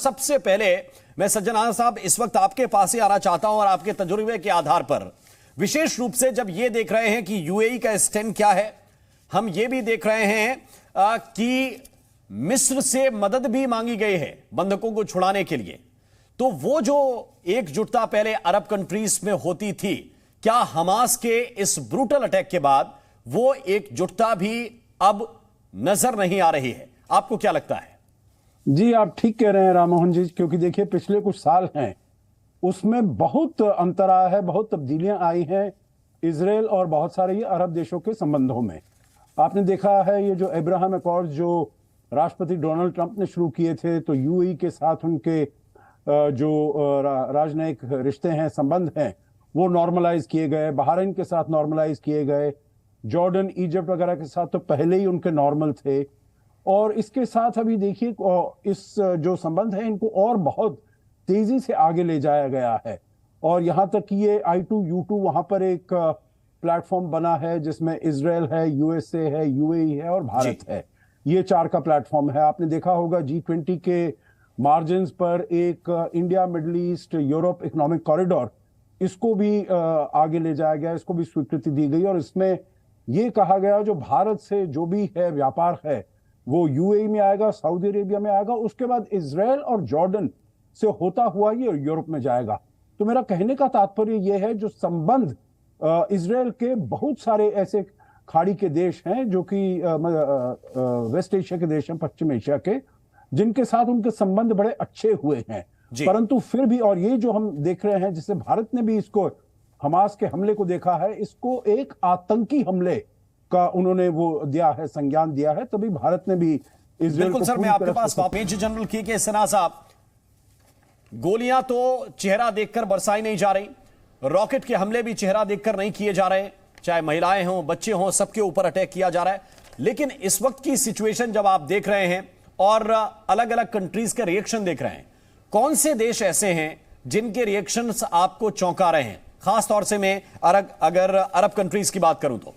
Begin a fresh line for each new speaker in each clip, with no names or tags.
सबसे पहले मैं सज्जन आनंद साहब इस वक्त आपके पास ही आना चाहता हूं और आपके तजुर्बे के आधार पर, विशेष रूप से जब ये देख रहे हैं कि यूएई का स्टैंड क्या है, हम ये भी देख रहे हैं कि मिस्र से मदद भी मांगी गई है बंधकों को छुड़ाने के लिए, तो वो जो एकजुटता पहले अरब कंट्रीज में होती थी, क्या हमास के इस ब्रूटल अटैक के बाद वो एकजुटता भी अब नजर नहीं आ रही है? आपको क्या लगता है?
जी, आप ठीक कह रहे हैं राममोहन जी, क्योंकि देखिए पिछले कुछ साल हैं उसमें बहुत अंतर आया है, बहुत तब्दीलियां आई हैं इजराइल और बहुत सारे ये अरब देशों के संबंधों में। आपने देखा है ये जो अब्राहम अकॉर्ड जो राष्ट्रपति डोनाल्ड ट्रंप ने शुरू किए थे, तो यूएई के साथ उनके जो राजनयिक रिश्ते हैं, संबंध हैं, वो नॉर्मलाइज किए गए, बहरीन के साथ नॉर्मलाइज किए गए, जॉर्डन इजिप्ट वगैरह के साथ तो पहले ही उनके नॉर्मल थे। और इसके साथ अभी देखिए इस जो संबंध है इनको और बहुत तेजी से आगे ले जाया गया है, और यहां तक कि ये I2U2 वहां पर एक प्लेटफॉर्म बना है जिसमें इजराइल है, यूएसए है, यूएई है और भारत है। ये 4 का प्लेटफॉर्म है। आपने देखा होगा G20 के मार्जिन्स पर एक India middle east Europe economic corridor, इसको भी आगे ले जाया गया, इसको भी स्वीकृति दी गई, और इसमें यह कहा गया जो भारत से जो भी है व्यापार है वो यूएई में आएगा, सऊदी अरेबिया में आएगा, उसके बाद इजराइल और जॉर्डन से होता हुआ ये यूरोप में जाएगा। तो मेरा कहने का तात्पर्य यह है जो संबंध इजराइल के बहुत सारे ऐसे खाड़ी के देश हैं जो कि वेस्ट एशिया के देश हैं, पश्चिम एशिया के, जिनके साथ उनके संबंध बड़े अच्छे हुए हैं, परंतु फिर भी, और ये जो हम देख रहे हैं जिससे भारत ने भी इसको हमास के हमले को देखा है, इसको एक आतंकी हमले का उन्होंने वो दिया है, संज्ञान दिया है, तभी भारत ने भी इजराइल को।
बिल्कुल सर, मैं आपके पास मेजर जनरल के सिन्हा साहब, गोलियां तो चेहरा देखकर बरसाई नहीं जा रही, रॉकेट के हमले भी चेहरा देखकर नहीं किए जा रहे, चाहे महिलाएं हों, बच्चे हों, सबके ऊपर अटैक किया जा रहा है। लेकिन इस वक्त की सिचुएशन जब आप देख रहे हैं और अलग अलग कंट्रीज के रिएक्शन देख रहे हैं, कौन से देश ऐसे हैं जिनके रिएक्शंस आपको चौंका रहे हैं? खास तौर से मैं अगर अरब कंट्रीज की बात करूं तो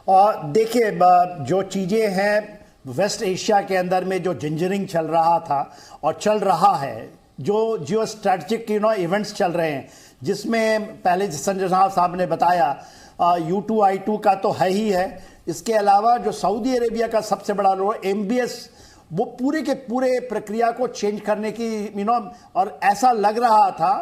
देखिए, जो चीजें हैं वेस्ट एशिया के अंदर में, जो जिंजरिंग चल रहा था और चल रहा है, जो जियो स्ट्रेटेजिक इवेंट्स चल रहे हैं, जिसमें पहले संजय साहब ने बताया U2 I2 का तो है ही है, इसके अलावा जो सऊदी अरेबिया का सबसे बड़ा रोल MBS, वो पूरे के पूरे प्रक्रिया को चेंज करने की और ऐसा लग रहा था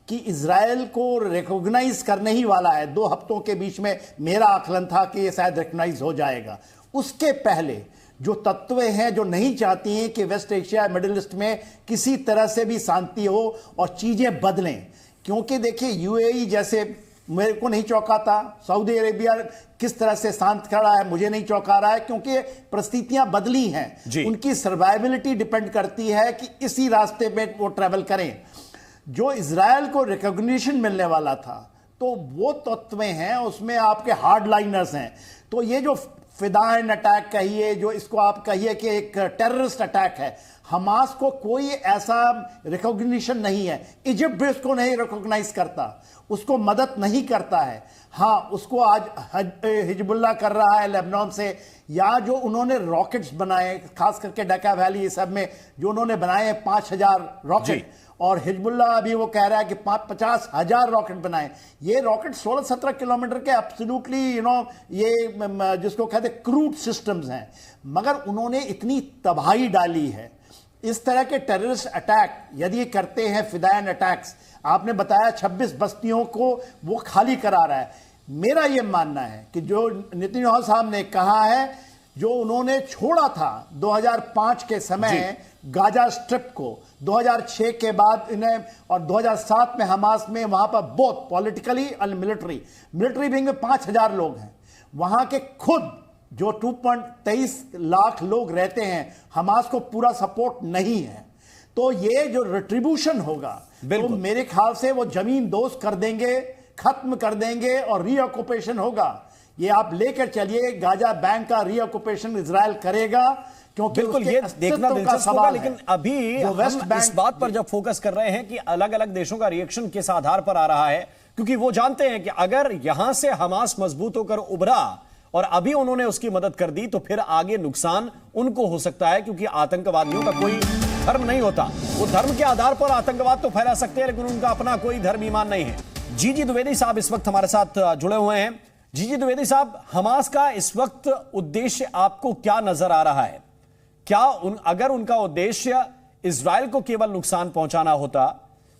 कि इजराइल को रिकॉग्नाइज करने ही वाला है 2 हफ्तों के बीच में। मेरा आकलन था कि ये शायद रिकॉग्नाइज हो जाएगा। उसके पहले जो तत्व हैं जो नहीं चाहती हैं कि वेस्ट एशिया मिडिल ईस्ट में किसी तरह से भी शांति हो और चीजें बदलें, क्योंकि देखिए यूएई जैसे मेरे को नहीं चौंका था, सऊदी अरेबिया किस तरह से शांत खड़ा है मुझे नहीं चौंका रहा है, क्योंकि परिस्थितियां बदली हैं, उनकी सर्वाइवलिटी डिपेंड करती है कि इसी रास्ते में वो ट्रेवल करें। जो इजराइल को रिकॉग्निशन मिलने वाला था, तो वो तत्व हैं उसमें आपके हार्ड लाइनर्स हैं। तो ये जो फिदाइन अटैक कहिए, जो इसको आप कहिए कि एक टेररिस्ट अटैक है, हमास को कोई ऐसा रिकॉग्निशन नहीं है। इजिप्ट भी उसको नहीं रिकॉग्नाइज करता, उसको मदद नहीं करता है। हाँ, उसको आज हिजबुल्लाह कर रहा है लेबनान से, या जो उन्होंने रॉकेट्स बनाए, खास करके डका वैली ये सब में जो उन्होंने बनाए 5000 रॉकेट, और हिजबुल्लाह अभी वो कह रहा है कि 50,000 रॉकेट बनाए। ये रॉकेट 16-17 किलोमीटर के एब्सोल्युटली ये जिसको कहते हैं क्रूड सिस्टम्स हैं, मगर उन्होंने इतनी तबाही डाली है। इस तरह के टेररिस्ट अटैक यदि करते हैं, फिदायन अटैक्स, आपने बताया 26 बस्तियों को वो खाली करा रहा है। मेरा ये मानना है कि जो नेतन्याहू साहब ने कहा है, जो उन्होंने छोड़ा था 2005 के समय गाजा स्ट्रिप को, 2006 के बाद इन्हें, और 2007 में हमास में, वहां पर बहुत पॉलिटिकली और मिलिट्री विंग में 5000 लोग हैं। वहां के खुद जो 2.23 लाख लोग रहते हैं, हमास को पूरा सपोर्ट नहीं है। तो ये जो रिट्रीब्यूशन होगा, तो मेरे ख्याल से वो जमीन दोस्त कर देंगे, खत्म कर देंगे और रीऑक्युपेशन होगा। ये आप लेकर चलिए, गाजा बैंक का रीऑक्युपेशन इजराइल करेगा, क्योंकि
बिल्कुल ये देखना दिलचस्प होगा। लेकिन अभी हम इस बात पर जब फोकस कर रहे हैं कि अलग अलग देशों का रिएक्शन किस आधार पर आ रहा है, क्योंकि वो जानते हैं कि अगर यहां से हमास मजबूत होकर उभरा और अभी उन्होंने उसकी मदद कर दी तो फिर आगे नुकसान उनको हो सकता है, क्योंकि आतंकवादियों का कोई धर्म नहीं होता। वो धर्म के आधार पर आतंकवाद तो फैला सकते हैं, लेकिन उनका अपना कोई धर्म ईमान नहीं है। जीजी द्विवेदी साहब इस वक्त हमारे साथ जुड़े हुए हैं। जीजी द्विवेदी साहब, हमास का इस वक्त उद्देश्य आपको क्या नजर आ रहा है? क्या अगर उनका उद्देश्य इजराइल को केवल नुकसान पहुंचाना होता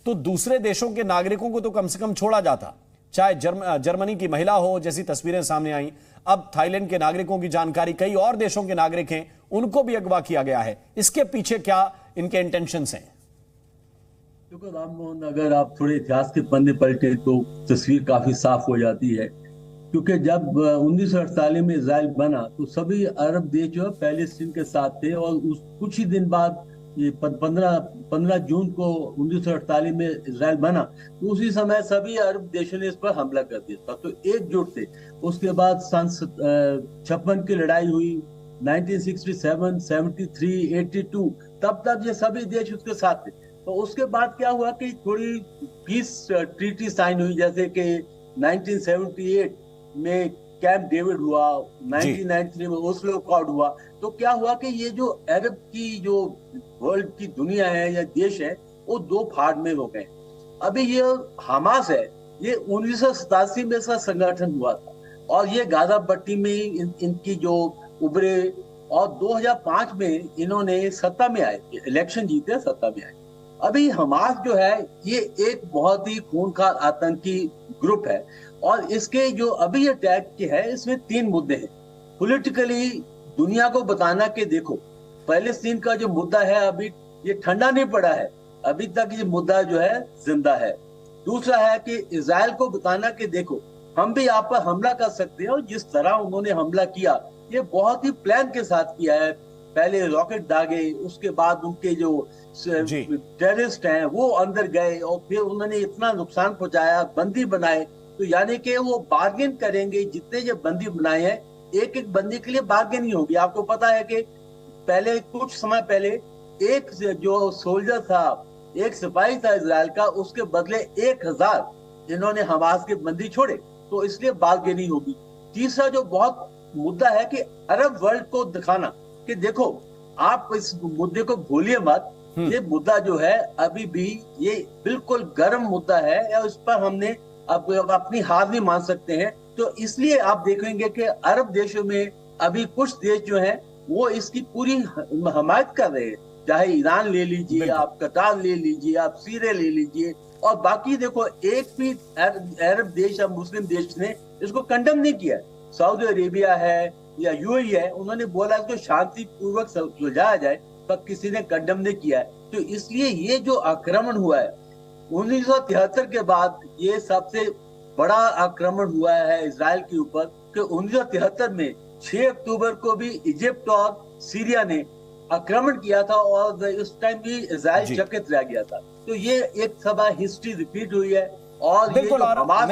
तो दूसरे देशों के नागरिकों को तो कम से कम छोड़ा जाता, चाहे जर्मनी की महिला हो, जैसी तस्वीरें सामने आई। अब थाईलैंड के नागरिकों की जानकारी, कई और देशों के नागरिक हैं, उनको भी अगवा किया गया है। इसके पीछे क्या इनके इंटेंशंस हैं?
देखो राम मोहन, अगर आप थोड़े इतिहास के पन्ने पलटे तो तस्वीर काफी साफ हो जाती है। क्योंकि जब 1948 में इजराइल बना तो सभी अरब देश जो है पैलेस्टीन के साथ थे, और उस कुछ ही दिन बाद ये 15 जून को 1948 में इजराइल बना, तो उसी समय सभी अरब देशों ने इस पर हमला कर दिया था, तो एकजुट थे। उसके बाद सन 56 की लड़ाई हुई, 1967, 73, 82, तब तक ये सभी देश उसके साथ थे। तो उसके बाद क्या हुआ कि थोड़ी पीस ट्रीटी साइन हुई, जैसे कि 1978 में कैंप डेविड हुआ, 1993 में ओस्लो अकॉर्ड हुआ। तो क्या हुआ कि ये जो अरब की जो वर्ल्ड की दुनिया है या देश है, वो दो भाग में हो गए। अभी ये हमास है, ये 1987 में इसका संगठन हुआ था, और ये गाजा पट्टी में इनकी जो उभरे, और 2005 में इन्होंने सत्ता में आए, इलेक्शन जीते, सत्ता में आए। अभी हमास जो है ये एक बहुत ही खूंखार आतंकी ग्रुप है, और इसके जो अभी अटैक के है, इसमें 3 मुद्दे हैं। पॉलिटिकली दुनिया को बताना कि देखो, पैलेस्टीन का जो मुद्दा है अभी ये ठंडा नहीं पड़ा है, अभी तक ये मुद्दा जो है जिंदा है। दूसरा है कि इजराइल को बताना कि देखो, हम भी आप पर हमला कर सकते हैं, और जिस तरह उन्होंने हमला किया ये बहुत ही प्लान के साथ किया है। पहले रॉकेट दागे, उसके बाद उनके जो टेररिस्ट हैं वो अंदर गए, और फिर उन्होंने इतना नुकसान पहुंचाया, बंदी बनाए। तो यानी कि वो बार्गेन करेंगे, जितने जो बंदी बनाए हैं, एक एक बंदी के लिए बार्गेनिंग होगी। आपको पता है कि पहले कुछ समय पहले एक जो सोल्जर था, एक सिपाही था इजराइल का, उसके बदले 1000 इन्होंने हमास के बंदी छोड़े, तो इसलिए बार्गेनिंग होगी। तीसरा जो बहुत मुद्दा है कि अरब वर्ल्ड को दिखाना कि देखो, आप इस मुद्दे को भूलिए मत, ये मुद्दा जो है अभी भी ये बिल्कुल गर्म मुद्दा है, और इस पर हमने अब अपनी हार नहीं मान सकते हैं। तो इसलिए आप देखेंगे कि अरब देशों में अभी कुछ देश जो हैं वो इसकी पूरी हमायत कर रहे हैं, चाहे ईरान ले लीजिए, आप कतार ले लीजिए, आप सीरिया ले लीजिए, और बाकी देखो एक भी अरब देश या मुस्लिम देश ने इसको कंडेम नहीं किया। सऊदी अरेबिया है या यूएई है, उन्होंने बोला इसको शांति पूर्वक सुलझाया जाए, पर किसी ने कंडेम नहीं किया है। तो इसलिए ये जो आक्रमण हुआ है 1973 के बाद, ये सबसे बड़ा आक्रमण हुआ है इजराइल के ऊपर, कि 1973 में 6 अक्टूबर को भी इजिप्ट और सीरिया ने आक्रमण किया था, और उस टाइम भी इजराइल चकित रह गया था। तो ये एक सभा हिस्ट्री रिपीट हुई है, और ये जो हमास